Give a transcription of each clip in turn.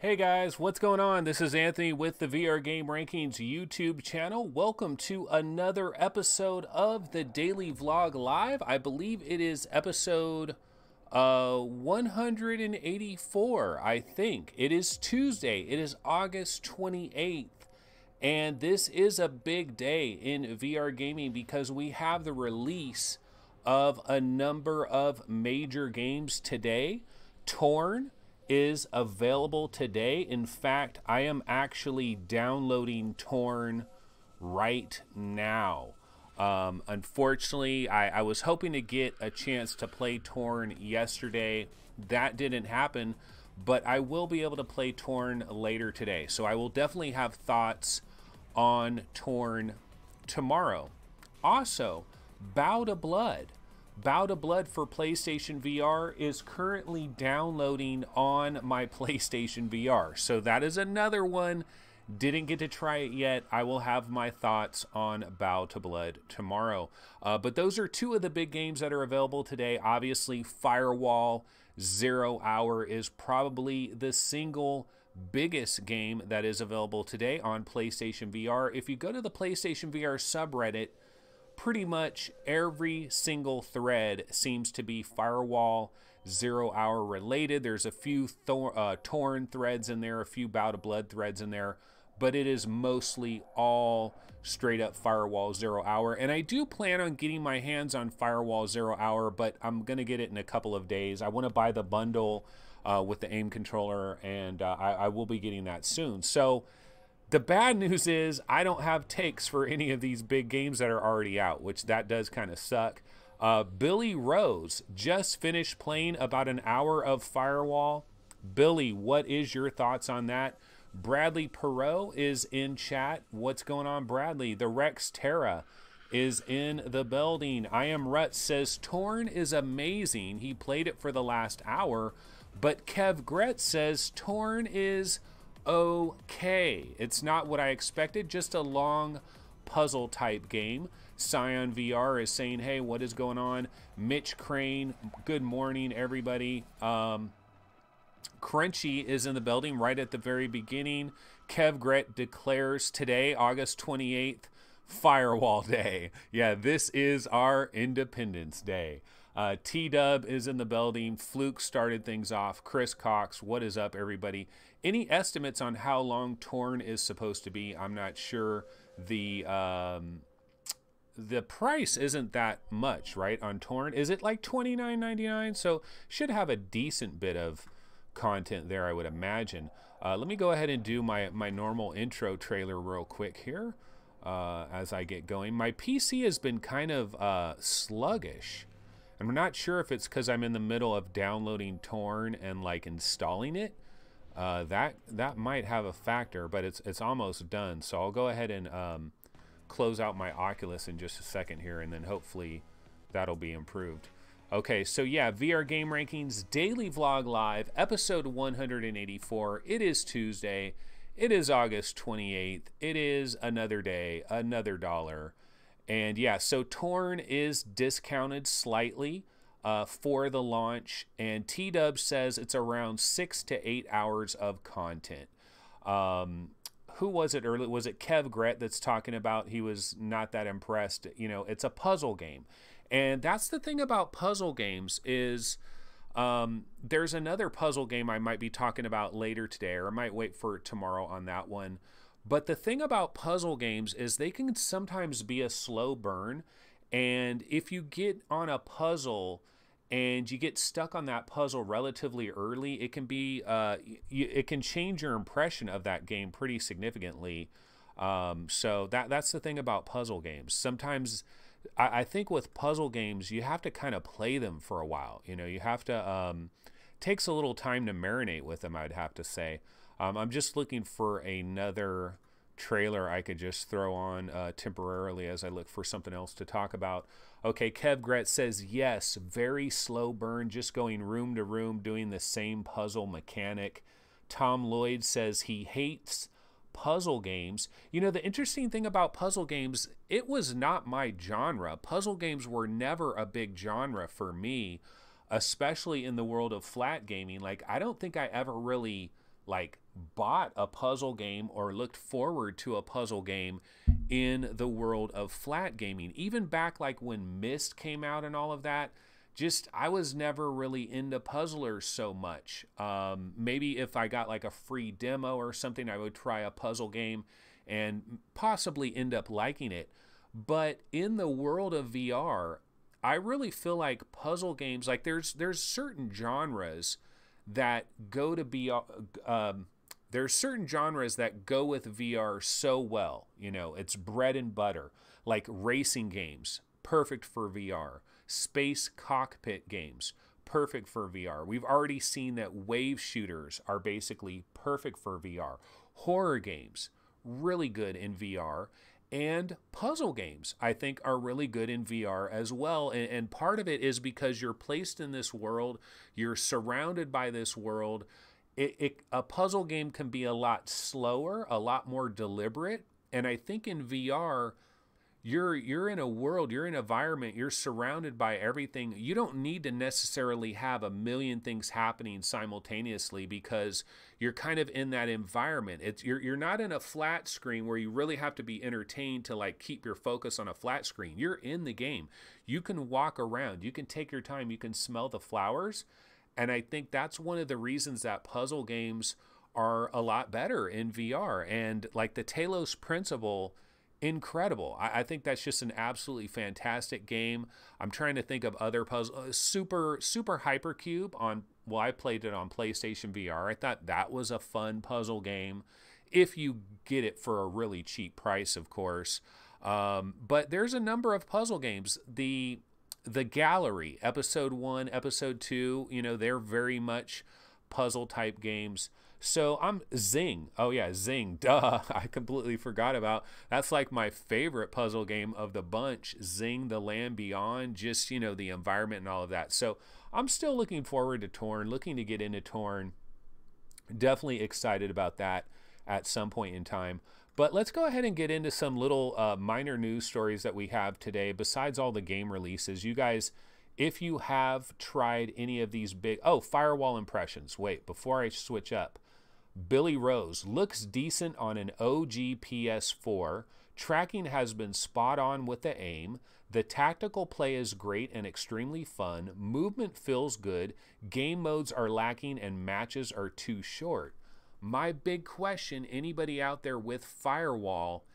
Hey guys, what's going on? This is Anthony with the VR Game Rankings YouTube channel. Welcome to another episode of the Daily Vlog Live. I believe it is episode 184, I think. It is Tuesday. It is August 28th. And this is a big day in VR gaming because we have the release of a number of major games today. Torn is available today. In fact, I am actually downloading Torn right now. Unfortunately, I was hoping to get a chance to play Torn yesterday. That didn't happen, but I will be able to play Torn later today. So I will definitely have thoughts on Torn tomorrow. Also, Bow to Blood. Bow to Blood for PlayStation VR is currently downloading on my PlayStation VR. So that is another one. Didn't get to try it yet. I will have my thoughts on Bow to Blood tomorrow. But those are two of the big games that are available today. Obviously, Firewall 0 Hour is probably the single biggest game that is available today on PlayStation VR. If you go to the PlayStation VR subreddit, pretty much every single thread seems to be Firewall 0 Hour related. There's a few Torn threads in there, a few Bow to Blood threads in there, but it is mostly all straight up Firewall 0 Hour. And I do plan on getting my hands on Firewall 0 Hour, but I'm going to get it in a couple of days. I want to buy the bundle with the aim controller, and I will be getting that soon. So the bad news is I don't have takes for any of these big games that are already out, which that does kind of suck. Billy Rose just finished playing about an hour of Firewall. Billy, what is your thoughts on that? Bradley Perot is in chat. What's going on, Bradley? The Rex Terra is in the building. I Am Rut says Torn is amazing. He played it for the last hour, but Kev Gretz says Torn is okay. It's not what I expected, just a long puzzle type game. Scion VR is saying, hey, what is going on? Mitch Crane, good morning, everybody. Crunchy is in the building right at the very beginning. Kev Gret declares today, August 28th, Firewall Day. Yeah, this is our Independence Day. T-Dub is in the building. Fluke started things off. Chris Cox, what is up, everybody? Any estimates on how long Torn is supposed to be? I'm not sure. The price isn't that much, right, on Torn? Is it like $29.99? So should have a decent bit of content there, I would imagine. Let me go ahead and do my normal intro trailer real quick here as I get going. My PC has been kind of sluggish. I'm not sure if it's because I'm in the middle of downloading Torn and like installing it. That might have a factor, but it's almost done. So I'll go ahead and close out my Oculus in just a second here, and then hopefully that'll be improved. Okay, so yeah, VR Game Rankings Daily Vlog Live, episode 184. It is Tuesday. It is August 28th. It is another day, another dollar. And yeah, so Torn is discounted slightly for the launch, and T-Dub says it's around 6 to 8 hours of content. Who was it earlier? Was it Kev Gret that's talking about he was not that impressed? You know, it's a puzzle game. And that's the thing about puzzle games is there's another puzzle game I might be talking about later today, or I might wait for tomorrow on that one. But the thing about puzzle games is they can sometimes be a slow burn. And if you get on a puzzle and you get stuck on that puzzle relatively early, it can be it can change your impression of that game pretty significantly. So that's the thing about puzzle games. Sometimes I think with puzzle games, you have to kind of play them for a while. You know, you have to takes a little time to marinate with them, I'd have to say. I'm just looking for another trailer I could just throw on temporarily as I look for something else to talk about. Okay, Kev Gret says, yes, very slow burn, just going room to room, doing the same puzzle mechanic. Tom Lloyd says he hates puzzle games. You know, the interesting thing about puzzle games, it was not my genre. Puzzle games were never a big genre for me, especially in the world of flat gaming. Like, I don't think I ever really like bought a puzzle game or looked forward to a puzzle game in the world of flat gaming. Even back like when Myst came out and all of that, just I was never really into puzzlers so much. Maybe if I got like a free demo or something, I would try a puzzle game and possibly end up liking it. But in the world of VR, I really feel like puzzle games, like there's certain genres that go to VR. There's certain genres that go with VR so well. You know, it's bread and butter, like racing games, perfect for VR. Space cockpit games, perfect for VR. We've already seen that wave shooters are basically perfect for VR. Horror games, really good in VR. And puzzle games, I think, are really good in VR as well. And part of it is because you're placed in this world, you're surrounded by this world. A puzzle game can be a lot slower, a lot more deliberate. And I think in VR, you're in a world, you're in an environment, you're surrounded by everything. You don't need to necessarily have a million things happening simultaneously because you're kind of in that environment. You're not in a flat screen where you really have to be entertained to like keep your focus on a flat screen. You're in the game. You can walk around, you can take your time, you can smell the flowers. And I think that's one of the reasons that puzzle games are a lot better in VR. And like the Talos Principle, incredible. I think that's just an absolutely fantastic game. I'm trying to think of other puzzles. Super Hypercube on, well, I played it on PlayStation VR. I thought that was a fun puzzle game if you get it for a really cheap price, of course. But there's a number of puzzle games. The Gallery, Episode 1, Episode 2, you know, they're very much puzzle type games. So I'm Zing. Oh yeah, Zing. Duh. I completely forgot about. That's like my favorite puzzle game of the bunch. Zing, The Land Beyond. Just, you know, the environment and all of that. So I'm still looking forward to Torn. Looking to get into Torn. Definitely excited about that at some point in time. But let's go ahead and get into some little minor news stories that we have today. Besides all the game releases, you guys, if you have tried any of these big, firewall impressions. Wait, before I switch up. Billy Rose looks decent on an OG PS4. Tracking has been spot on with the aim. The tactical play is great and extremely fun. Movement feels good. Game modes are lacking and matches are too short. My big question, anybody out there with Firewall,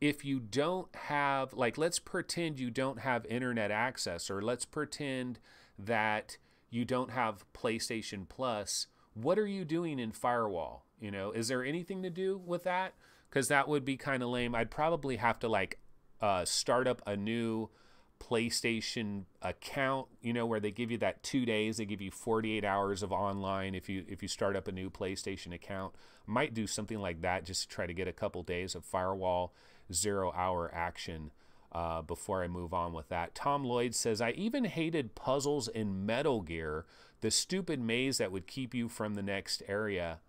if you don't have, like, let's pretend you don't have internet access, or let's pretend that you don't have PlayStation Plus, what are you doing in Firewall? You know, is there anything to do with that? Because that would be kind of lame. I'd probably have to like start up a new PlayStation account, you know, where they give you that 2 days, they give you 48 hours of online if you start up a new PlayStation account. Might do something like that just to try to get a couple days of Firewall 0-hour action before I move on with that. Tom Lloyd says, I even hated puzzles in Metal Gear, the stupid maze that would keep you from the next area.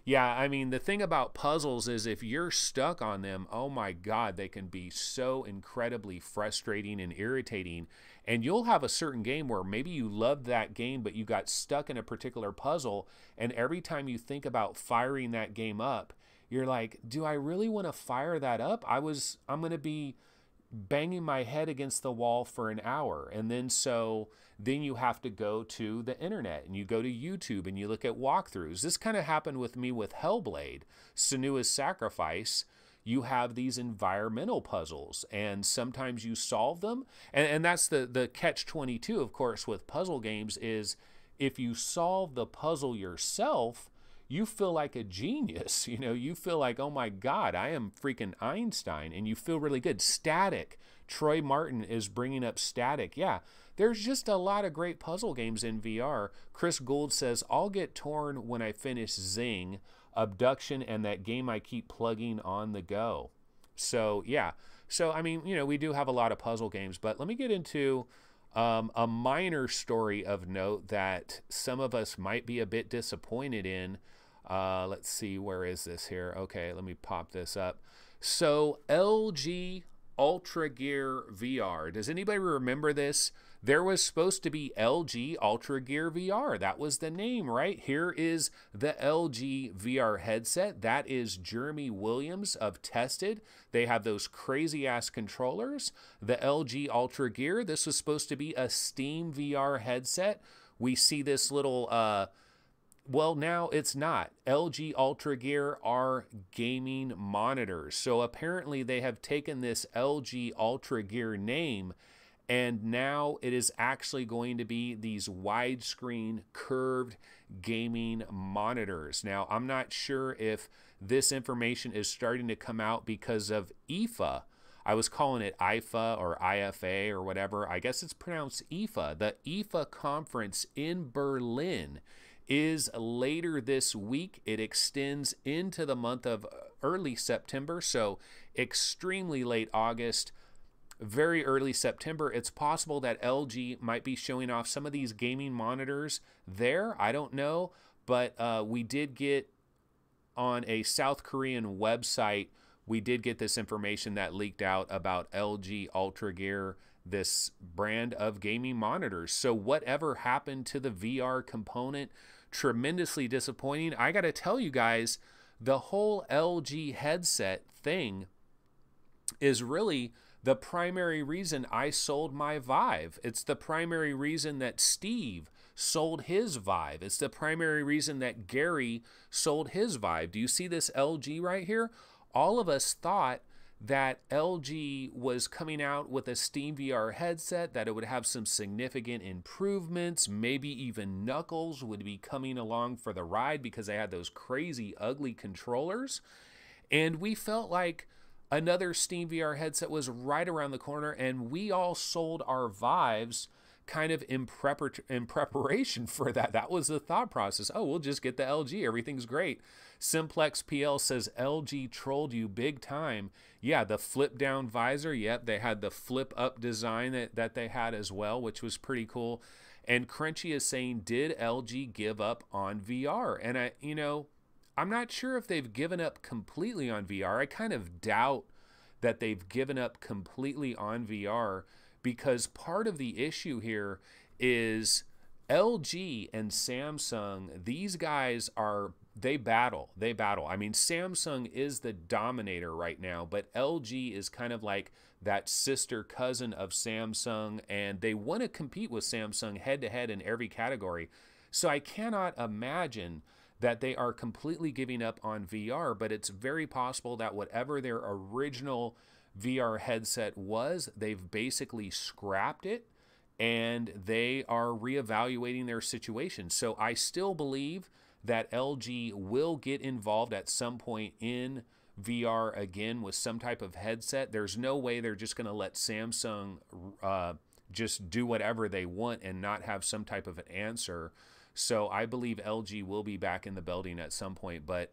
Yeah, I mean, the thing about puzzles is if you're stuck on them, oh my God, they can be so incredibly frustrating and irritating. And you'll have a certain game where maybe you loved that game, but you got stuck in a particular puzzle. And every time you think about firing that game up, you're like, do I really want to fire that up? I'm going to be banging my head against the wall for an hour. And then you have to go to the internet and you go to YouTube and you look at walkthroughs. This kind of happened with me with Hellblade, Senua's Sacrifice. You have these environmental puzzles and sometimes you solve them. And that's the catch-22, of course, with puzzle games is if you solve the puzzle yourself, you feel like a genius. You know, you feel like, oh my God, I am freaking Einstein, and you feel really good. Static. Troy Martin is bringing up Static. Yeah, there's just a lot of great puzzle games in VR. Chris Gould says, I'll get Torn when I finish Zing, Abduction, and that game I keep plugging on the go. So, yeah. So, I mean, you know, we do have a lot of puzzle games, but let me get into a minor story of note that some of us might be a bit disappointed in. Let's see, where is this here? Okay, let me pop this up. So LG Ultra Gear VR. Does anybody remember this? There was supposed to be LG Ultra Gear VR. That was the name, right? Here is the LG VR headset. That is Jeremy Williams of Tested. They have those crazy ass controllers. The LG Ultra Gear. This was supposed to be a Steam VR headset. We see this little well, now it's not. LG Ultra Gear are gaming monitors. So apparently they have taken this LG Ultra Gear name, and now it is actually going to be these widescreen curved gaming monitors. Now, I'm not sure if this information is starting to come out because of IFA. I was calling it IFA or IFA or whatever. I guess it's pronounced IFA. The IFA conference in Berlin is later this week. It extends into the month of early September, so extremely late August, very early September. It's possible that LG might be showing off some of these gaming monitors there. I don't know, but we did get on a South Korean website, we did get this information that leaked out about LG Ultra Gear, this brand of gaming monitors. So whatever happened to the VR component, tremendously disappointing. I got to tell you guys, the whole LG headset thing is really the primary reason I sold my Vive. It's the primary reason that Steve sold his Vive. It's the primary reason that Gary sold his Vive. Do you see this LG right here? All of us thought that LG was coming out with a Steam VR headset, that it would have some significant improvements, maybe even Knuckles would be coming along for the ride because they had those crazy ugly controllers. And we felt like another Steam VR headset was right around the corner, and we all sold our Vives kind of in preparation for that. That was the thought process. Oh, we'll just get the LG. Everything's great. Simplex PL says LG trolled you big time. Yeah, the flip down visor. Yep, they had the flip up design that they had as well, which was pretty cool. And Crunchy is saying, did LG give up on VR? And I'm not sure if they've given up completely on VR. I kind of doubt that they've given up completely on VR, because part of the issue here is LG and Samsung. These guys they battle. I mean, Samsung is the dominator right now, but LG is kind of like that sister cousin of Samsung, and they want to compete with Samsung head to head in every category. So I cannot imagine that they are completely giving up on VR, but it's very possible that whatever their original VR headset was, they've basically scrapped it and they are reevaluating their situation. So I still believe that LG will get involved at some point in VR again with some type of headset. There's no way they're just going to let Samsung just do whatever they want and not have some type of an answer. So I believe LG will be back in the building at some point, but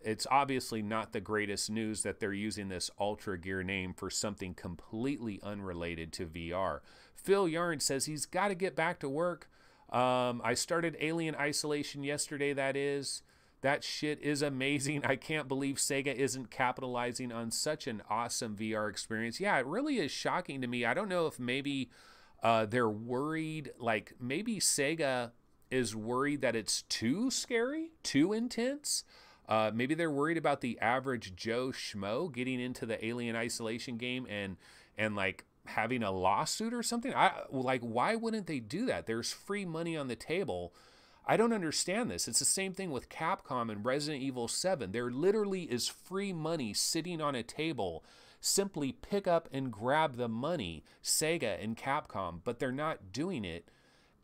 it's obviously not the greatest news that they're using this Ultra Gear name for something completely unrelated to VR. Phil Yarn says he's got to get back to work. I started Alien Isolation yesterday, That shit is amazing. I can't believe Sega isn't capitalizing on such an awesome VR experience. Yeah, it really is shocking to me. I don't know if maybe they're worried, like maybe Sega is worried that it's too scary, too intense. Maybe they're worried about the average Joe Schmo getting into the Alien Isolation game and like having a lawsuit or something. Why wouldn't they do that? There's free money on the table. I don't understand this. It's the same thing with Capcom and Resident Evil 7. There literally is free money sitting on a table. Simply pick up and grab the money, Sega and Capcom, but they're not doing it.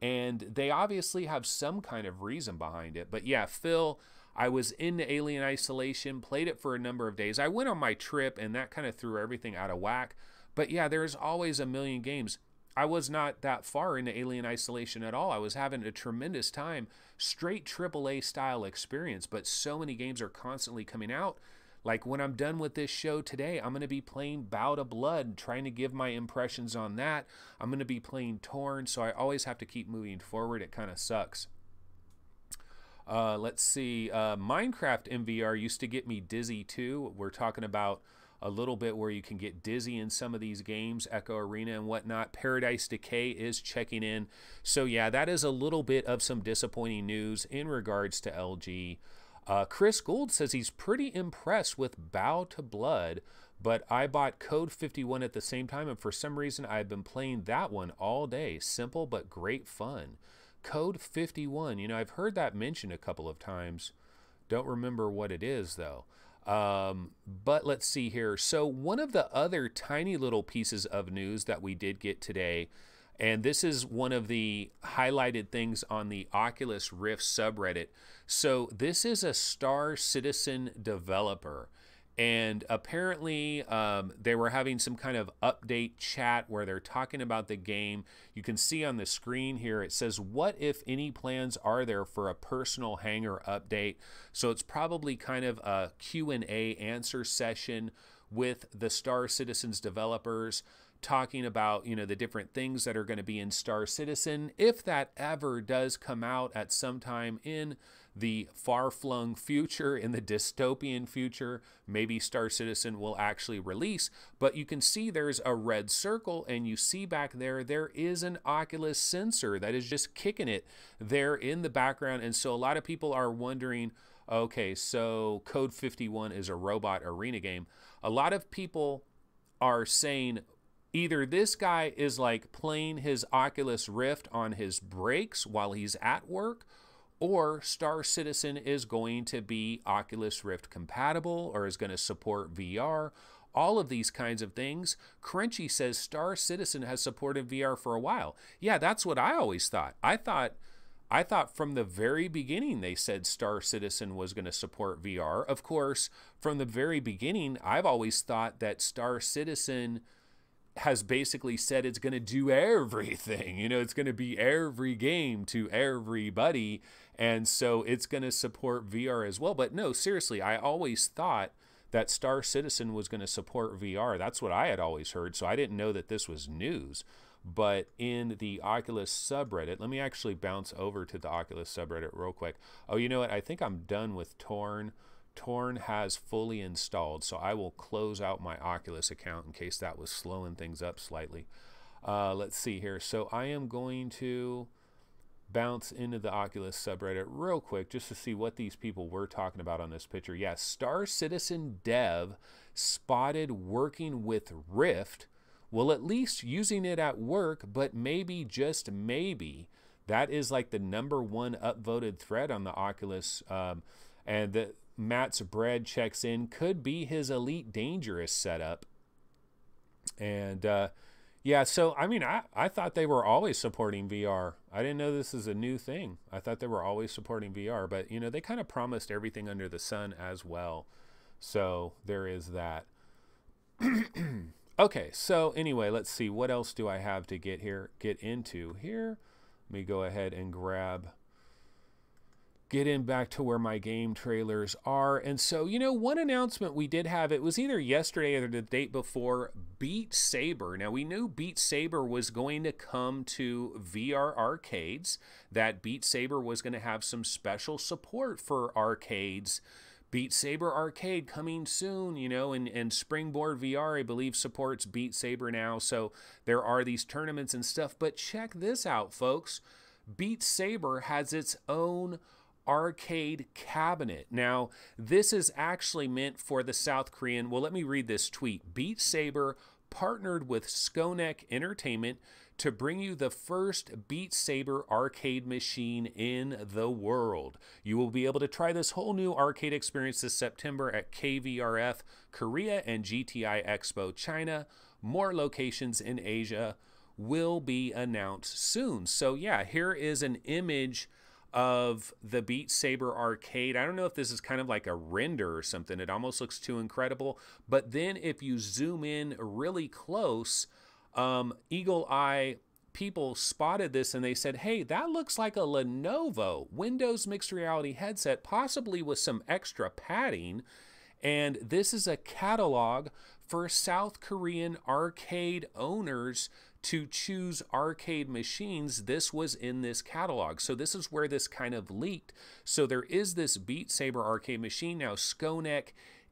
And they obviously have some kind of reason behind it. But yeah, Phil, I was into Alien Isolation, played it for a number of days. I went on my trip and that kind of threw everything out of whack. But yeah, there's always a million games. I was not that far into Alien Isolation at all. I was having a tremendous time, straight AAA style experience, but so many games are constantly coming out. Like when I'm done with this show today, I'm going to be playing Bow to Blood, trying to give my impressions on that. I'm going to be playing Torn, so I always have to keep moving forward. It kind of sucks. Let's see. Minecraft MVR used to get me dizzy too. We're talking about a little bit where you can get dizzy in some of these games, Echo Arena and whatnot. Paradise Decay is checking in. So yeah, that is a little bit of some disappointing news in regards to LG. Chris Gould says he's pretty impressed with Bow to Blood, but I bought Code 51 at the same time, and for some reason I've been playing that one all day. Simple but great fun. Code 51, you know, I've heard that mentioned a couple of times. Don't remember what it is though. But let's see here. So one of the other tiny little pieces of news that we did get today, and this is one of the highlighted things on the Oculus Rift subreddit. So this is a Star Citizen developer. And apparently they were having some kind of update chat where they're talking about the game. You can see on the screen here, it says, what if any plans are there for a personal hangar update? So it's probably kind of a Q&A answer session with the Star Citizen's developers, talking about, you know, the different things that are going to be in Star Citizen, if that ever does come out at some time in the far-flung future, in the dystopian future. Maybe Star Citizen will actually release. But you can see there's a red circle, and you see back there, there is an Oculus sensor that is just kicking it there in the background. And so a lot of people are wondering, okay, so Code 51 is a robot arena game. A lot of people are saying either this guy is like playing his Oculus Rift on his breaks while he's at work, or Star Citizen is going to be Oculus Rift compatible or is going to support VR. All of these kinds of things. Crunchy says Star Citizen has supported VR for a while. Yeah, that's what I always thought. I thought from the very beginning they said Star Citizen was going to support VR. Of course, from the very beginning, I've always thought that Star Citizen has basically said it's going to do everything. You know, it's going to be every game to everybody. And so it's going to support VR as well. But no, seriously, I always thought that Star Citizen was going to support VR. That's what I had always heard. So I didn't know that this was news. But in the Oculus subreddit, let me actually bounce over to the Oculus subreddit real quick. Oh, you know what? I think I'm done with Torn. Torn has fully installed, so I will close out my Oculus account in case that was slowing things up slightly. Let's see here. So I am going to bounce into the Oculus subreddit real quick just to see what these people were talking about on this picture. Yes, Star Citizen dev spotted working with Rift. Well, at least using it at work, but maybe, just maybe, that is like the #1 upvoted thread on the Oculus. And the Matt's Bread checks in, could be his Elite Dangerous setup. And yeah, so I mean, I thought they were always supporting VR. I didn't know this is a new thing. I thought they were always supporting VR, but you know, they kind of promised everything under the sun as well. So there is that. Okay, so anyway, let's see, what else do I have to get into here? Let me go ahead and get in back to where my game trailers are. And so, you know, one announcement we did have, it was either yesterday or the date before, Beat Saber. Now, we knew Beat Saber was going to come to VR arcades, that Beat Saber was going to have some special support for arcades. Beat Saber Arcade coming soon, you know, and Springboard VR, I believe, supports Beat Saber now. So there are these tournaments and stuff. But check this out, folks. Beat Saber has its own arcade cabinet. Now, this is actually meant for the South Korean. Well, let me read this tweet. Beat Saber partnered with Skonek Entertainment to bring you the first Beat Saber arcade machine in the world. You will be able to try this whole new arcade experience this September at KVRF Korea and GTI Expo China. More locations in Asia will be announced soon. So yeah, here is an image of the Beat Saber arcade. I don't know if this is kind of like a render or something. It almost looks too incredible. But then if you zoom in really close, Eagle Eye people spotted this and they said, hey, that looks like a Lenovo Windows mixed reality headset, possibly with some extra padding. And this is a catalog for South Korean arcade owners to choose arcade machines. This was in this catalog. So this is where this kind of leaked. So there is this Beat Saber arcade machine. Now Skonek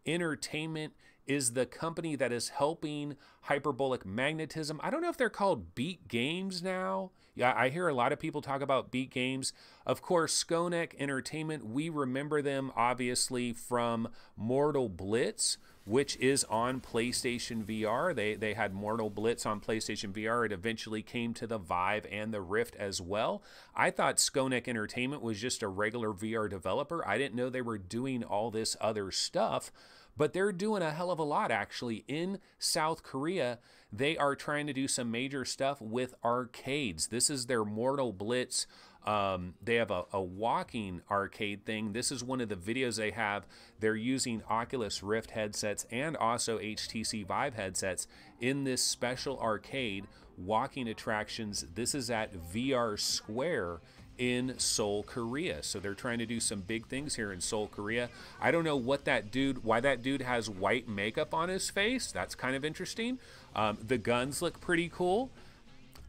Entertainment is the company that is helping Hyperbolic Magnetism. I don't know if they're called Beat Games now. Yeah, I hear a lot of people talk about Beat Games. Of course, Skonek Entertainment, we remember them obviously from Mortal Blitz, which is on PlayStation VR. They had Mortal Blitz on PlayStation VR. It eventually came to the Vive and the Rift as well. I thought Skonek Entertainment was just a regular VR developer. I didn't know they were doing all this other stuff, but they're doing a hell of a lot actually in South Korea. They are trying to do some major stuff with arcades. This is their Mortal Blitz. They have a walking arcade thing. This is one of the videos they have. They're using Oculus Rift headsets and also HTC Vive headsets in this special arcade walking attractions. This is at VR Square in Seoul, Korea. So they're trying to do some big things here in Seoul, Korea. I don't know what that dude, why that dude has white makeup on his face. That's kind of interesting. The guns look pretty cool.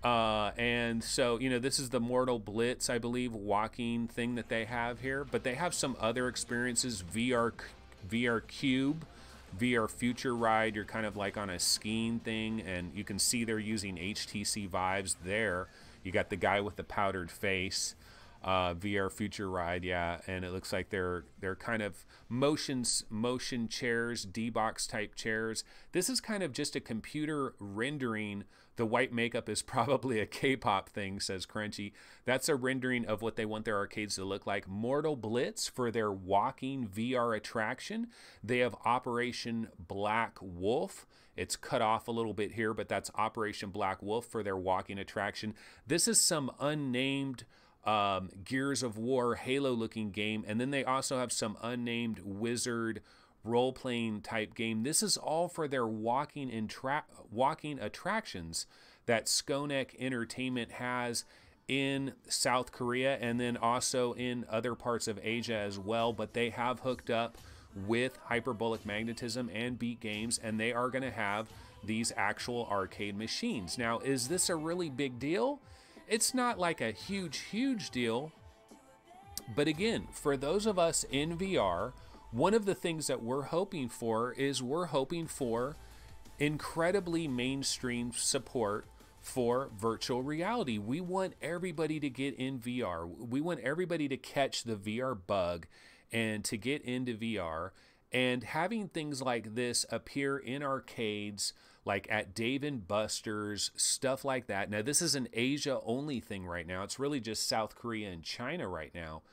And so, you know, this is the Mortal Blitz, I believe, walking thing that they have here. But they have some other experiences, VR Cube, VR Future Ride. You're kind of like on a skiing thing, and you can see they're using HTC Vives there. You got the guy with the powdered face, VR Future Ride, yeah, and it looks like they're kind of motion chairs, D-box type chairs. This is kind of just a computer rendering. The white makeup is probably a K-pop thing, says Crunchy. That's a rendering of what they want their arcades to look like. Mortal Blitz for their walking VR attraction. They have Operation Black Wolf. It's cut off a little bit here, but that's Operation Black Wolf for their walking attraction. This is some unnamed Gears of War Halo looking game, and then they also have some unnamed Wizard role-playing type game. This is all for their walking attractions that Skonek Entertainment has in South Korea and then also in other parts of Asia as well. But they have hooked up with Hyperbolic Magnetism and Beat Games, and they are going to have these actual arcade machines. Now, is this a really big deal? It's not like a huge deal. But again, for those of us in VR, one of the things that we're hoping for is we're hoping for incredibly mainstream support for virtual reality. We want everybody to get in VR. We want everybody to catch the VR bug and to get into VR. And having things like this appear in arcades, like at Dave & Buster's, stuff like that. Now, this is an Asia-only thing right now. It's really just South Korea and China right now.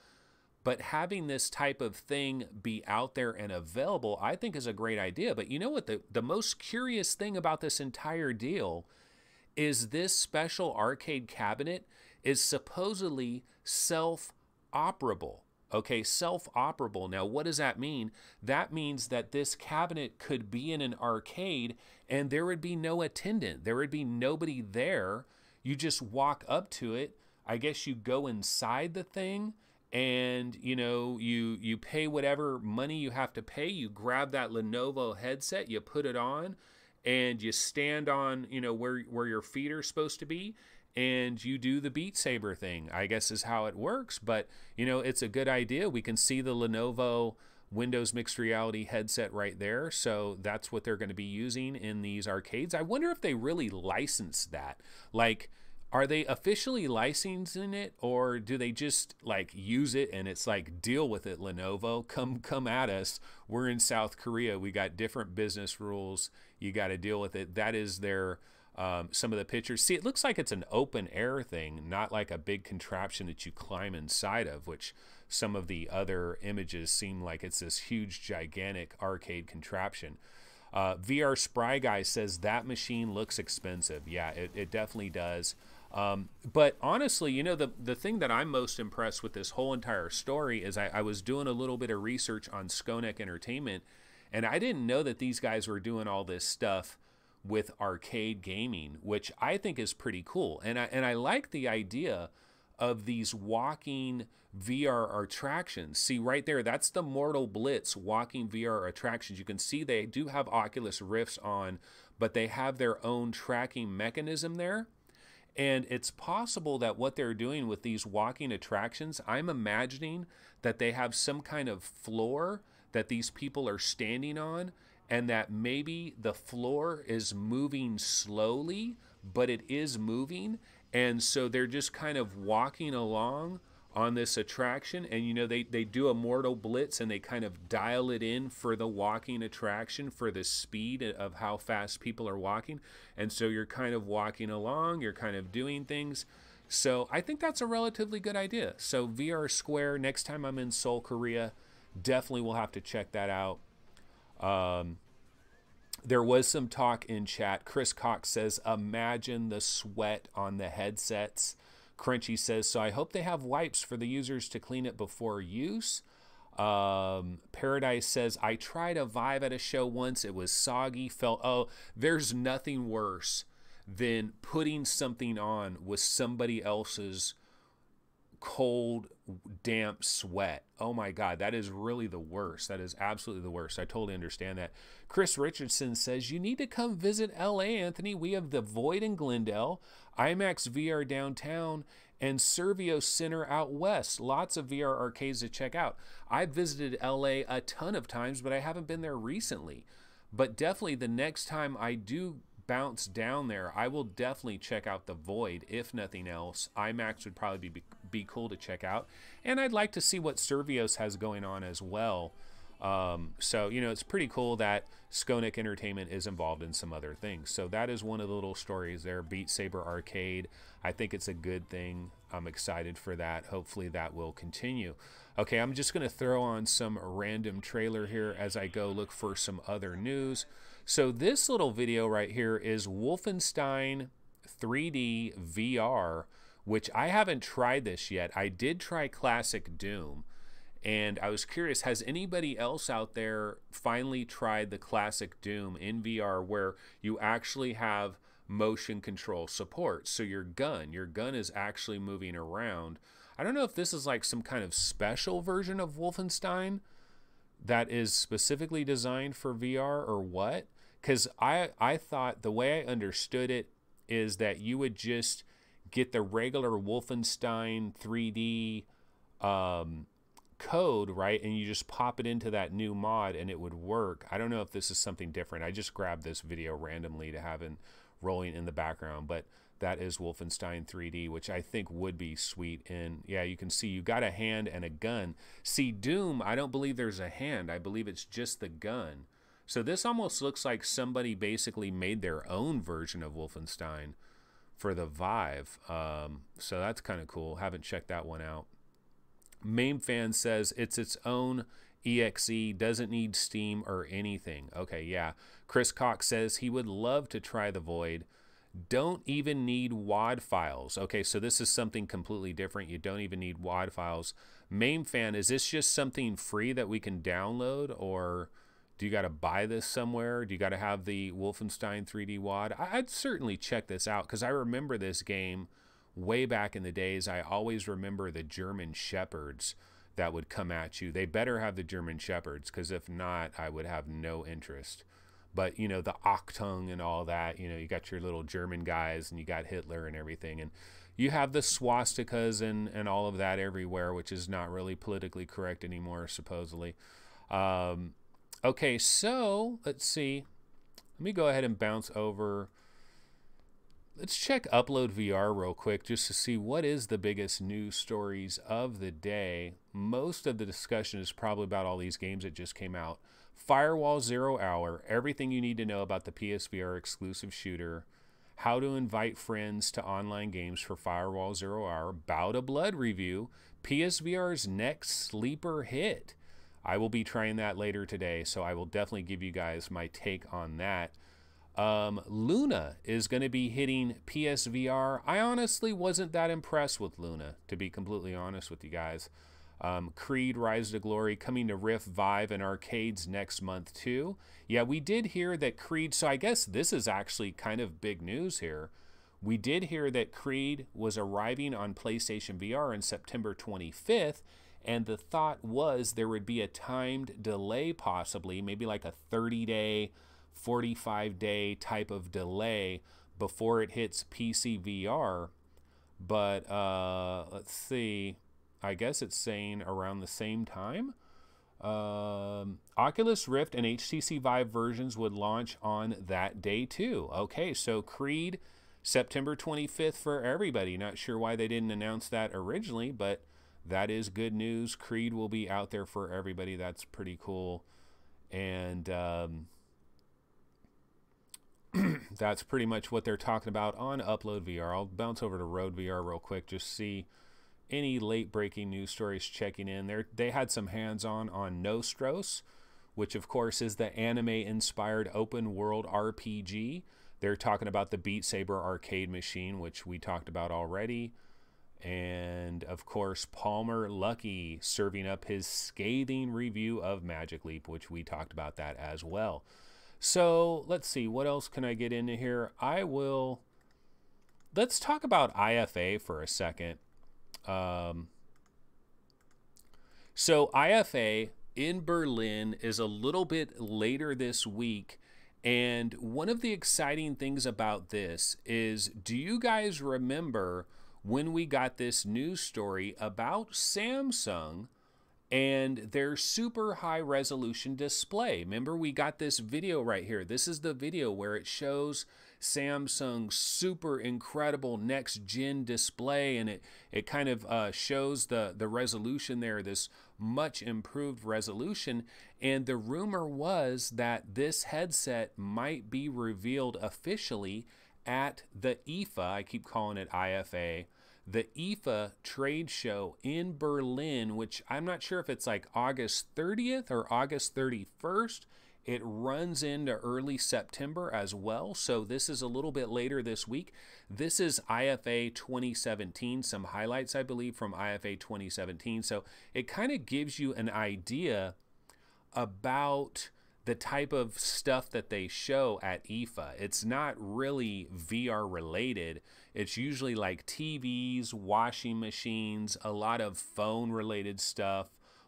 But having this type of thing be out there and available, I think is a great idea. But you know what? The most curious thing about this entire deal is this special arcade cabinet is supposedly self-operable. Okay, self-operable. Now, what does that mean? That means that this cabinet could be in an arcade and there would be no attendant. There would be nobody there. You just walk up to it. I guess you go inside the thing, and you know, you pay whatever money you have to pay. You grab that Lenovo headset, you put it on, and you stand on, you know, where your feet are supposed to be, and you do the Beat Saber thing, I guess is how it works. But you know, it's a good idea. We can see the Lenovo Windows Mixed Reality headset right there. So that's what they're going to be using in these arcades. I wonder if they really license that. Like, are they officially licensing it, or do they just like use it and it's like, deal with it, Lenovo, come at us. We're in South Korea. We got different business rules. You got to deal with it. That is their some of the pictures. See, it looks like it's an open air thing, not like a big contraption that you climb inside of, which some of the other images seem like it's this huge, gigantic arcade contraption. VR Spry Guy says that machine looks expensive. Yeah, it definitely does. But honestly, you know, the thing that I'm most impressed with this whole entire story is I was doing a little bit of research on Skonek Entertainment, and I didn't know that these guys were doing all this stuff with arcade gaming, which I think is pretty cool. And I like the idea of these walking VR attractions. See right there, that's the Mortal Blitz walking VR attractions. You can see they do have Oculus Rifts on, but they have their own tracking mechanism there. And it's possible that what they're doing with these walking attractions, I'm imagining that they have some kind of floor that these people are standing on, and that maybe the floor is moving slowly, but it is moving. And so they're just kind of walking along on this attraction, and you know, they do a mortal blitz and they kind of dial it in for the walking attraction, for the speed of how fast people are walking. And so you're kind of walking along, you're kind of doing things. So I think that's a relatively good idea. So VR Square, next time I'm in Seoul, Korea, definitely will have to check that out. There was some talk in chat. Chris Cox says, imagine the sweat on the headsets. Crunchy says, so I hope they have wipes for the users to clean it before use. Paradise says, I tried a Vive at a show once. It was soggy. Oh, there's nothing worse than putting something on with somebody else's cold, damp sweat. Oh my God, that is really the worst. That is absolutely the worst. I totally understand that. Chris Richardson says, you need to come visit LA, Anthony. We have the Void in Glendale, IMAX VR downtown, and Servio Center out west. Lots of VR arcades to check out. I've visited LA a ton of times, but I haven't been there recently. But definitely the next time I do bounce down there, I will definitely check out the Void, if nothing else. IMAX would probably be cool to check out. And I'd like to see what Servios has going on as well. So, you know, it's pretty cool that Skonik Entertainment is involved in some other things. So that is one of the little stories there. Beat Saber Arcade. I think it's a good thing. I'm excited for that. Hopefully that will continue. Okay, I'm just going to throw on some random trailer here as I go look for some other news. So this little video right here is Wolfenstein 3D VR, which I haven't tried this yet. I did try Classic Doom, and I was curious, has anybody else out there finally tried the Classic Doom in VR where you actually have motion control support? So your gun is actually moving around. I don't know if this is like some kind of special version of Wolfenstein that is specifically designed for VR or what. Because I thought the way I understood it is that you would just get the regular Wolfenstein 3D code, right? And you just pop it into that new mod and it would work. I don't know if this is something different. I just grabbed this video randomly to have it rolling in the background, but that is Wolfenstein 3D, which I think would be sweet. And yeah, you can see you got a hand and a gun. See, Doom, I don't believe there's a hand. I believe it's just the gun. So this almost looks like somebody basically made their own version of Wolfenstein for the Vive. So that's kind of cool. Haven't checked that one out. Mame Fan says it's its own EXE, doesn't need Steam or anything. Okay, yeah. Chris Cox says he would love to try the Void. Don't even need WAD files. Okay, so this is something completely different. You don't even need WAD files. Mame Fan, is this just something free that we can download, or do you got to buy this somewhere? Do you got to have the Wolfenstein 3D WAD? I'd certainly check this out because I remember this game way back in the days. I always remember the German Shepherds that would come at you. They better have the German Shepherds, because if not, I would have no interest. But, you know, the Achtung and all that, you know, you got your little German guys and you got Hitler and everything. And you have the swastikas and all of that everywhere, which is not really politically correct anymore, supposedly. Okay, so let's see. Let me go ahead and bounce over. Let's check Upload VR real quick just to see what is the biggest news stories of the day. Most of the discussion is probably about all these games that just came out. Firewall 0 Hour, everything you need to know about the PSVR exclusive shooter. How to invite friends to online games for Firewall 0 Hour. Bow to Blood review. PSVR's next sleeper hit. I will be trying that later today, so I will definitely give you guys my take on that. Luna is going to be hitting PSVR. I honestly wasn't that impressed with Luna, to be completely honest with you guys. Creed Rise to Glory coming to Rift, Vive, and arcades next month too. Yeah, we did hear that Creed, so I guess this is actually kind of big news here. We did hear that Creed was arriving on PlayStation VR on September 25th, and the thought was there would be a timed delay possibly, maybe like a 30-day, 45-day type of delay before it hits PC VR. But let's see, I guess it's saying around the same time. Oculus Rift and HTC Vive versions would launch on that day too. Okay, so Creed, September 25th for everybody. Not sure why they didn't announce that originally, but that is good news. Creed will be out there for everybody. That's pretty cool. And that's pretty much what they're talking about on Upload VR. I'll bounce over to Road VR real quick, just see any late breaking news stories checking in. They had some hands-on Nostros, which of course is the anime inspired open world RPG. They're talking about the Beat Saber arcade machine, which we talked about already. And of course, Palmer Luckey serving up his scathing review of Magic Leap, which we talked about that as well. So let's see, what else can I get into here? Let's talk about IFA for a second. So IFA in Berlin is a little bit later this week, and one of the exciting things about this is, do you guys remember when we got this news story about Samsung and their super high resolution display? Remember, we got this video right here. This is the video where it shows Samsung's super incredible next gen display, and it kind of shows the resolution there, this much improved resolution. And the rumor was that this headset might be revealed officially at the IFA, I keep calling it IFA, the IFA trade show in Berlin, which I'm not sure if it's like August 30th or August 31st. It runs into early September as well, so this is a little bit later this week. This is IFA 2017, some highlights, I believe, from IFA 2017. So it kind of gives you an idea about the type of stuff that they show at IFA. It's not really VR related. It's usually like TVs, washing machines, a lot of phone related stuff,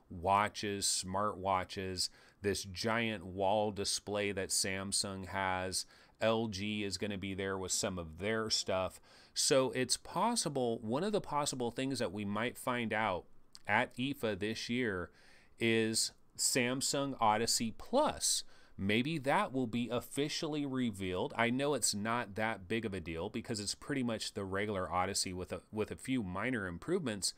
watches, smartwatches, this giant wall display that Samsung has. LG is going to be there with some of their stuff. So it's possible, one of the possible things that we might find out at IFA this year is Samsung Odyssey Plus. Maybe that will be officially revealed. I know it's not that big of a deal because it's pretty much the regular Odyssey with a few minor improvements.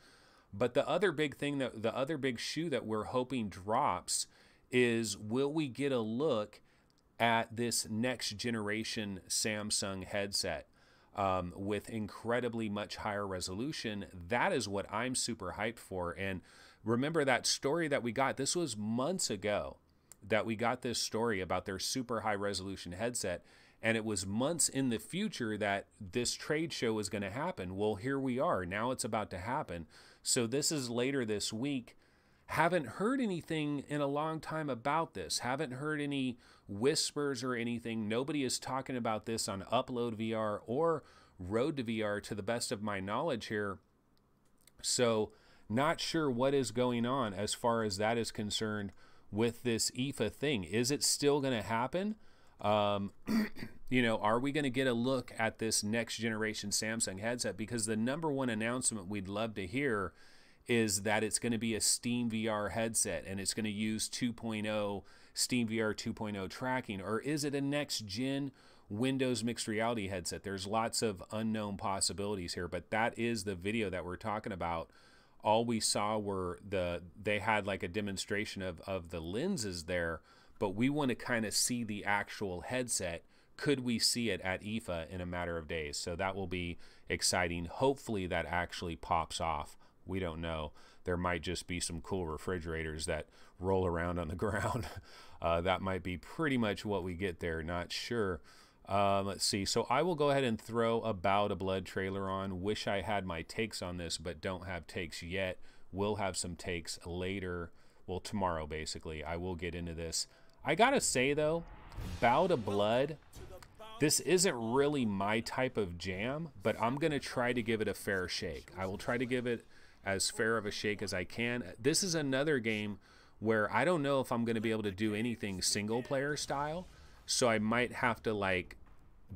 But the other big thing, the other big shoe that we're hoping drops is, will we get a look at this next generation Samsung headset with incredibly much higher resolution? That is what I'm super hyped for. And remember that story that we got, this was months ago that we got this story about their super high resolution headset, and it was months in the future that this trade show was going to happen. Well, here we are. Now it's about to happen. So this is later this week. Haven't heard anything in a long time about this. Haven't heard any whispers or anything. Nobody is talking about this on Upload VR or Road to VR to the best of my knowledge here. So not sure what is going on as far as that is concerned with this IFA thing. Is it still going to happen? You know, are we going to get a look at this next generation Samsung headset? Because the number one announcement we'd love to hear is that it's going to be a Steam VR headset and it's going to use 2.0 Steam VR 2.0 tracking. Or is it a next gen Windows mixed reality headset? There's lots of unknown possibilities here, but that is the video that we're talking about. All we saw were they had like a demonstration of the lenses there, but we want to kind of see the actual headset. Could we see it at IFA in a matter of days? So that will be exciting. Hopefully that actually pops off. We don't know. There might just be some cool refrigerators that roll around on the ground. That might be pretty much what we get there. Not sure. Let's see. So I will go ahead and throw About a Blood trailer on. Wish I had my takes on this, but don't have takes yet. We'll have some takes later. Well, tomorrow, basically. I will get into this. I gotta say, though, About a Blood, this isn't really my type of jam, but I'm going to try to give it a fair shake. I will try to give it as fair of a shake as I can. This is another game where I don't know if I'm going to be able to do anything single player style, so I might have to like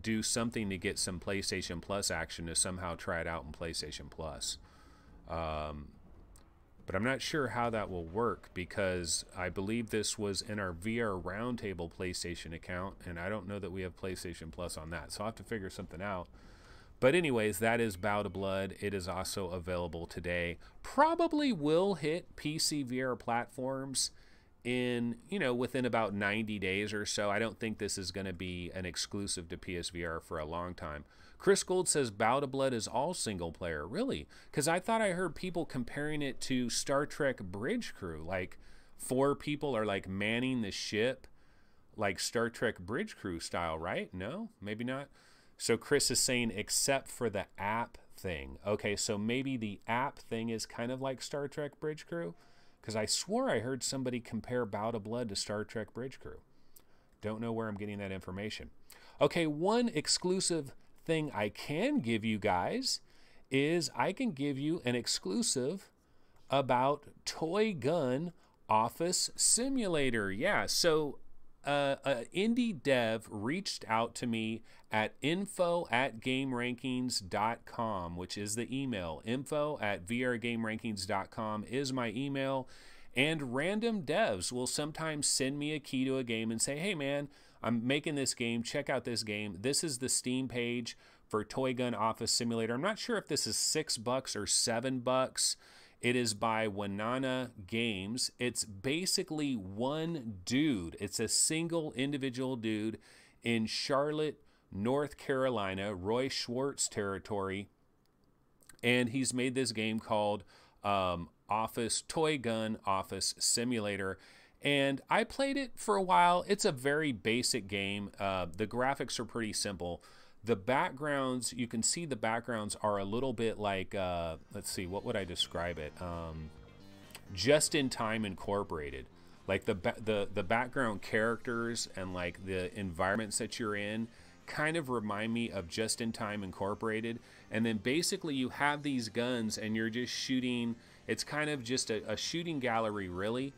do something to get some PlayStation Plus action to somehow try it out in PlayStation Plus. but I'm not sure how that will work because I believe this was in our VR Roundtable PlayStation account, and I don't know that we have PlayStation Plus on that, so I'll have to figure something out. But anyways, that is Bow to Blood. It is also available today. Probably will hit PC VR platforms in, within about 90 days or so. I don't think this is going to be an exclusive to PSVR for a long time. Chris Gold says Bow to Blood is all single player. Really? Because I thought I heard people comparing it to Star Trek Bridge Crew. Like 4 people are like manning the ship like Star Trek Bridge Crew style, right? No? Maybe not? So Chris is saying except for the app thing. Okay, so maybe the app thing is kind of like Star Trek Bridge Crew? Because I swore I heard somebody compare Bow to Blood to Star Trek Bridge Crew. Don't know where I'm getting that information. Okay, one exclusive thing I can give you guys is I can give you an exclusive about Toy Gun Office Simulator. Yeah, so an indie dev reached out to me at info@gamerankings.com, which is the email. info@vrgamerankings.com is my email. And random devs will sometimes send me a key to a game and say, hey man, I'm making this game. Check out this game. This is the Steam page for Toy Gun Office Simulator. I'm not sure if this is $6 or $7. It is by Wanana Games. It's basically one dude. It's a single individual dude in Charlotte, North Carolina, Roy Schwartz territory. And he's made this game called Toy Gun Office Simulator. And I played it for a while. It's a very basic game. The graphics are pretty simple. The backgrounds, you can see the backgrounds are a little bit like, let's see, what would I describe it? Just in Time Incorporated. Like the background characters and like the environments that you're in kind of remind me of Just in Time Incorporated. And then basically you have these guns and you're just shooting. It's kind of just a shooting gallery, really.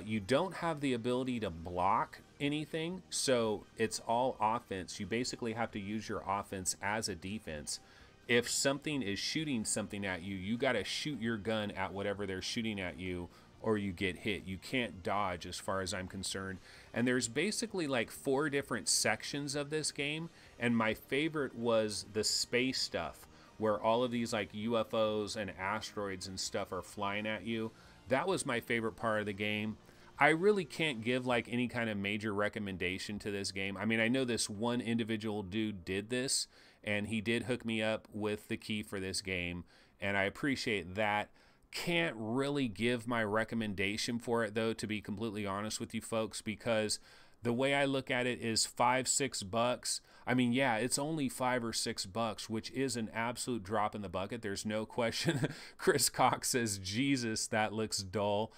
You don't have the ability to block anything, so it's all offense. You basically have to use your offense as a defense. If something is shooting something at you, you got to shoot your gun at whatever they're shooting at you, or you get hit. You can't dodge as far as I'm concerned. And there's basically like 4 different sections of this game, and my favorite was the space stuff, where all of these like UFOs and asteroids and stuff are flying at you. That was my favorite part of the game. I really can't give like any kind of major recommendation to this game. I mean, I know this one individual dude did this, and he did hook me up with the key for this game, and I appreciate that. Can't really give my recommendation for it, though, to be completely honest with you folks, because the way I look at it is $5-6. I mean, yeah, it's only $5 or $6, which is an absolute drop in the bucket. There's no question. Chris Cox says, Jesus, that looks dull.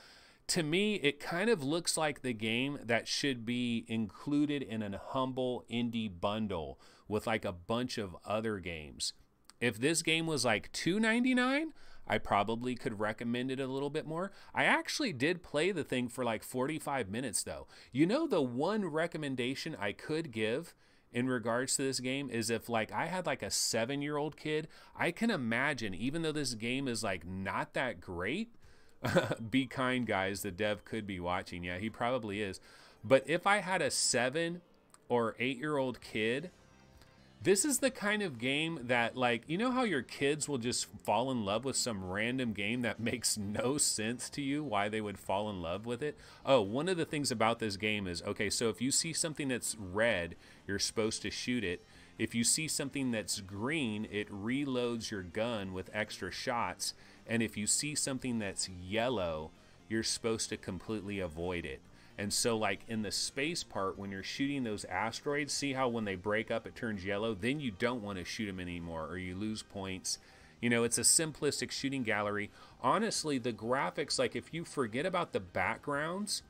To me, it kind of looks like the game that should be included in a humble indie bundle with like a bunch of other games. If this game was like $2.99, I probably could recommend it a little bit more. I actually did play the thing for like 45 minutes though. You know, the one recommendation I could give in regards to this game is if like I had like a 7-year-old kid, I can imagine, even though this game is like not that great, be kind guys, the dev could be watching. Yeah, he probably is. But if I had a 7 or 8-year-old kid, this is the kind of game that, like, you know how your kids will just fall in love with some random game that makes no sense to you, why they would fall in love with it? Oh, one of the things about this game is, okay, so if you see something that's red, you're supposed to shoot it. If you see something that's green, it reloads your gun with extra shots. And if you see something that's yellow, you're supposed to completely avoid it. And so like in the space part, when you're shooting those asteroids, see how when they break up, it turns yellow? Then you don't want to shoot them anymore or you lose points. You know, it's a simplistic shooting gallery. Honestly, the graphics, like if you forget about the backgrounds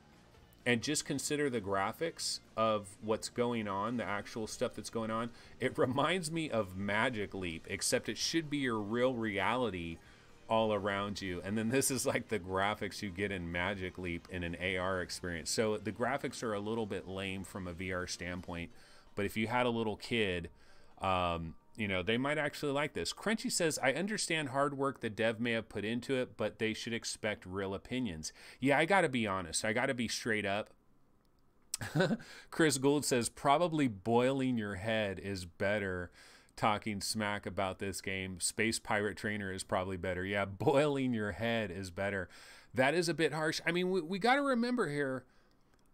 and just consider the graphics of what's going on, the actual stuff that's going on, it reminds me of Magic Leap, except it should be your real reality all around you. And then this is like the graphics you get in Magic Leap in an AR experience. So the graphics are a little bit lame from a VR standpoint, but if you had a little kid, you know, they might actually like this. Crunchy says, I understand hard work the dev may have put into it, but they should expect real opinions. Yeah, I got to be honest. I got to be straight up. Chris Gould says, probably boiling your head is better. Talking smack about this game. Space Pirate Trainer is probably better. Yeah, boiling your head is better. That is a bit harsh. I mean, we got to remember here,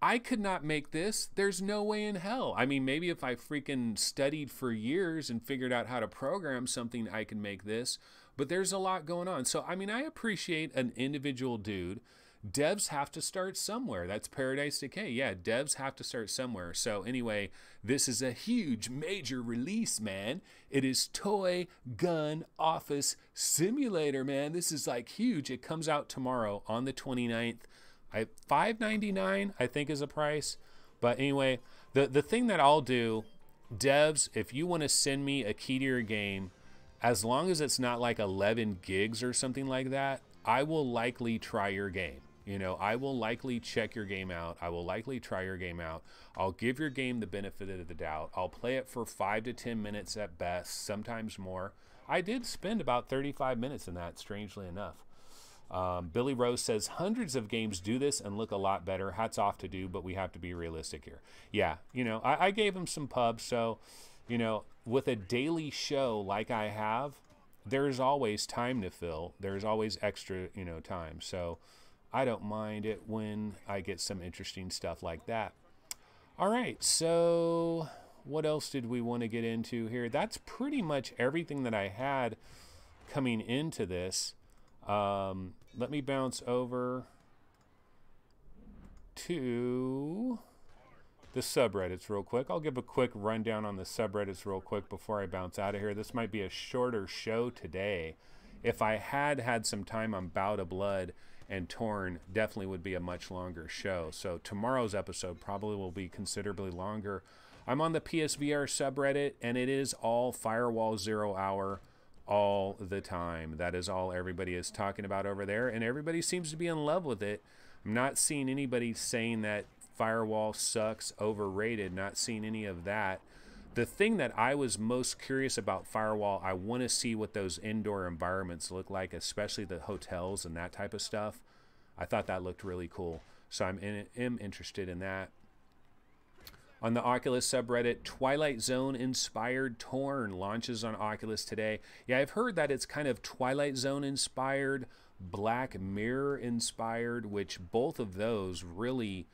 I could not make this. There's no way in hell. I mean, maybe if I freaking studied for years and figured out how to program something, I can make this. But there's a lot going on. So, I mean, I appreciate an individual dude. Devs have to start somewhere. That's Paradise Decay. Yeah, devs have to start somewhere. So anyway, this is a huge, major release, man. It is Toy Gun Office Simulator, man. This is like huge. It comes out tomorrow on the 29th. $5.99, I think, is a price. But anyway, the thing that I'll do, devs, if you want to send me a key to your game, as long as it's not like 11 gigs or something like that, I will likely try your game. You know, I will likely check your game out. I will likely try your game out. I'll give your game the benefit of the doubt. I'll play it for 5 to 10 minutes at best, sometimes more. I did spend about 35 minutes in that, strangely enough. Billy Rose says, hundreds of games do this and look a lot better. Hats off to do, but we have to be realistic here. Yeah, you know, I gave him some pubs. So, you know, with a daily show like I have, there's always time to fill. There's always extra, you know, time. So I don't mind it when I get some interesting stuff like that. All right, so what else did we want to get into here? That's pretty much everything that I had coming into this. Let me bounce over to the subreddits real quick. I'll give a quick rundown on the subreddits real quick before I bounce out of here. This might be a shorter show today. If I had some time on Bout of Blood and Torn, definitely would be a much longer show. So tomorrow's episode probably will be considerably longer. I'm on the PSVR subreddit, and it is all Firewall 0 Hour all the time. That is all everybody is talking about over there, and everybody seems to be in love with it. I'm not seeing anybody saying that Firewall sucks, overrated, not seeing any of that. The thing that I was most curious about Firewall, I want to see what those indoor environments look like, especially the hotels and that type of stuff. I thought that looked really cool, so I'm interested in that. On the Oculus subreddit, Twilight Zone inspired Torn launches on Oculus today. Yeah, I've heard that it's kind of Twilight Zone inspired, Black Mirror inspired, which both of those really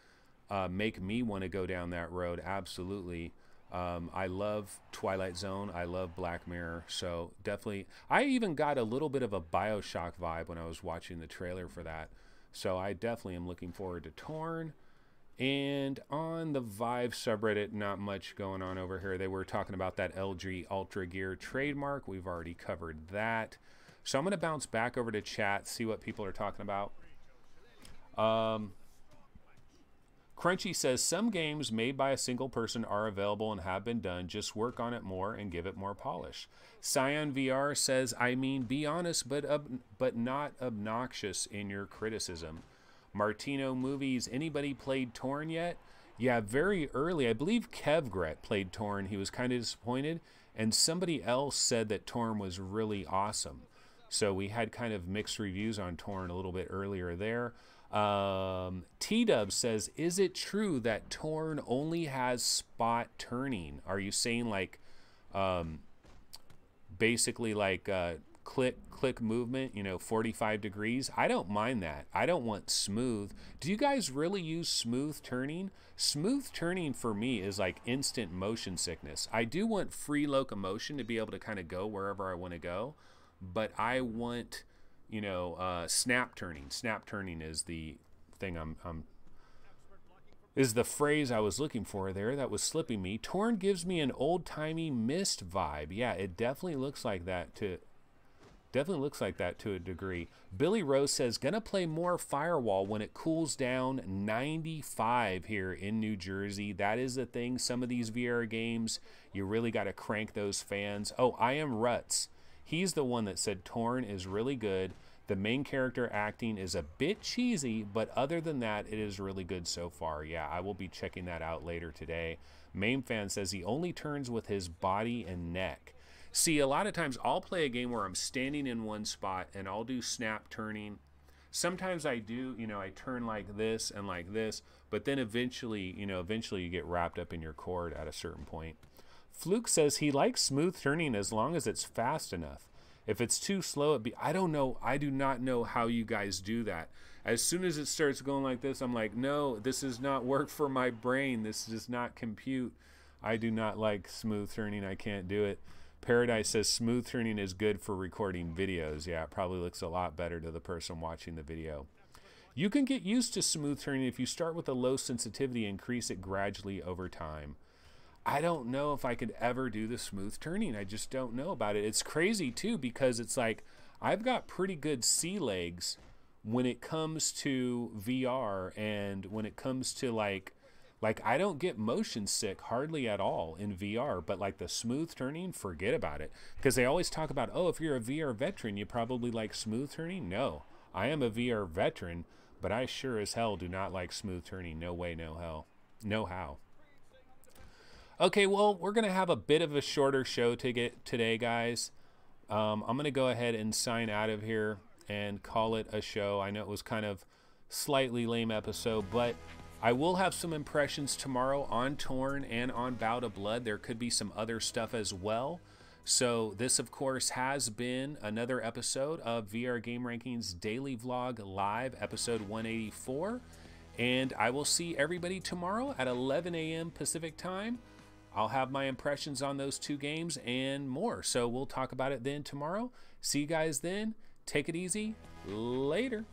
make me want to go down that road. Absolutely. I love Twilight Zone. I love Black Mirror. So definitely, I even got a little bit of a BioShock vibe when I was watching the trailer for that. So I definitely am looking forward to Torn. And on the Vive subreddit, not much going on over here. They were talking about that LG Ultra Gear trademark. We've already covered that. So I'm going to bounce back over to chat, see what people are talking about. Crunchy says, some games made by a single person are available and have been done. Just work on it more and give it more polish. Scion VR says, I mean, be honest, but not obnoxious in your criticism. Martino Movies, anybody played Torn yet? Yeah, very early. I believe Kevgret played Torn. He was kind of disappointed. And somebody else said that Torn was really awesome. So we had kind of mixed reviews on Torn a little bit earlier there. T-Dub says, is it true that Torn only has spot turning? Are you saying like basically like click movement, you know, 45 degrees? I don't mind that. I don't want smooth. Do you guys really use smooth turning? Smooth turning for me is like instant motion sickness. I do want free locomotion to be able to kind of go wherever I want to go, but I want, you know, snap turning. Snap turning is the thing is the phrase I was looking for there that was slipping me. Torn gives me an old-timey Myst vibe. Yeah, it definitely looks like that to a degree. Billy Rose says, gonna play more Firewall when it cools down 95 here in New Jersey. That is the thing. Some of these VR games, you really got to crank those fans. Oh, I am Ruts. He's the one that said Torn is really good. The main character acting is a bit cheesy, but other than that, it is really good so far. Yeah, I will be checking that out later today. Main Fan says he only turns with his body and neck. See, a lot of times I'll play a game where I'm standing in one spot and I'll do snap turning. Sometimes I do, you know, I turn like this and like this, but then eventually, you know, eventually you get wrapped up in your cord at a certain point. Fluke says he likes smooth turning as long as it's fast enough. If it's too slow, I don't know. I do not know how you guys do that. As soon as it starts going like this, I'm like, no, this does not work for my brain. This does not compute. I do not like smooth turning. I can't do it. Paradise says smooth turning is good for recording videos. Yeah, it probably looks a lot better to the person watching the video. You can get used to smooth turning if you start with a low sensitivity and increase it gradually over time. I don't know if I could ever do the smooth turning. I just don't know about it. It's crazy too, because it's like I've got pretty good sea legs when it comes to VR, and when it comes to like I don't get motion sick hardly at all in VR, but like the smooth turning, forget about it. Because they always talk about, oh, if you're a VR veteran, you probably like smooth turning. No, I am a VR veteran, but I sure as hell do not like smooth turning. No way, no hell, no how. Okay, well, we're going to have a bit of a shorter show today, guys. I'm going to go ahead and sign out of here and call it a show. I know it was kind of slightly lame episode, but I will have some impressions tomorrow on Torn and on Bout of Blood. There could be some other stuff as well. So this, of course, has been another episode of VR Game Rankings Daily Vlog Live, episode 184. And I will see everybody tomorrow at 11 a.m. Pacific time. I'll have my impressions on those two games and more. So we'll talk about it then tomorrow. See you guys then. Take it easy. Later.